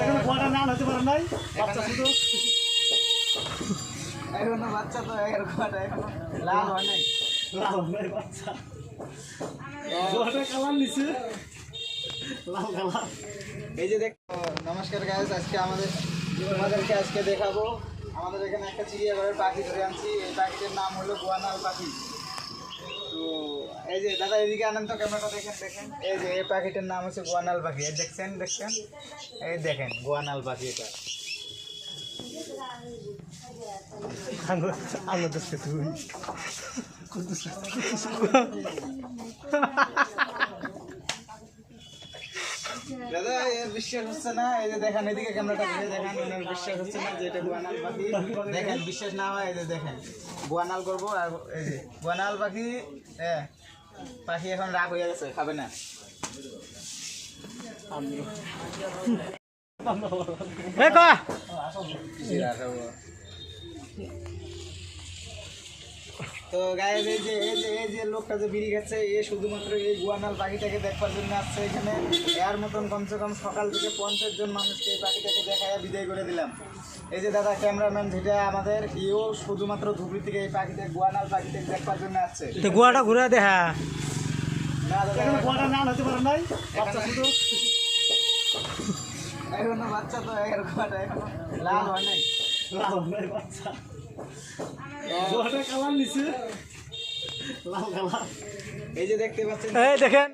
এখনো গোয়াটা না হতে পারে নাই বাচ্চা শুধু এখনো বাচ্চা তো এর গোয়াটা এখনো লাল হয় নাই লাল নাই বাচ্চা গোয়াটা কালার নিছে লাল কালার। এই যে দেখো, নমস্কার গাইস, আজকে তোমাদেরকে আজকে দেখাবো আমাদের এখানে একটা চিড়িয়াঘরের পাখি ধরে আনছি। এই পাখিটার নাম হলো গোয়ানাল পাখি। তো এই যে দাদা এদিকে আনেন তো, ক্যামেরাটা দেখেন। এই যে এই পাখিটার নাম হচ্ছে গোয়ানাল পাখি। এই দেখছেন এই দেখেন গোয়ানাল পাখি। এটা আলো দেখতে তুই দাদা এর বিশ্বাস হচ্ছে না। এই যে দেখেন, এদিকে ক্যামেরাটা ঘুরে দেখেন, এর বিশ্বাস হচ্ছে না যে এটা গোয়ানাল পাখি। দেখেন, বিশ্বাস না হয় এই যে দেখেন, গোয়ানাল করবো। আর এই যে গোয়ানাল পাখি, হ্যাঁ পাখি এখন রাগ হয়ে গেছে, খাবে না। তো গায়ে এই যে লোকটা যে বিড়ি খাচ্ছে, এ শুধুমাত্র এই গোয়ানাল পাখিটাকে দেখবার জন্য আসছে এখানে। এর মতন কমসে কম সকাল থেকে 50 জন মানুষকে এই পাখিটাকে দেখায় বিদায় করে দিলাম। এই যে দাদা ক্যামেরাম্যান যেটা আমাদের, এও শুধুমাত্র ধুবড়ি থেকে এই পাখিটা গোয়ানাল পাখিটাকে দেখবার জন্য আসছে। গোয়াটা ঘুরে দেখা না দাদা, এখনো গোয়াটা না হতে পারে নাই বাচ্চা শুধু এখনো বাচ্চা তো এর গোয়াটা এখনো লাল হয় নাই লাল নাই বাচ্চা গোয়াটা কালার নিছে লাল কালার। এই যে দেখতে পাচ্ছেন, এই দেখেন।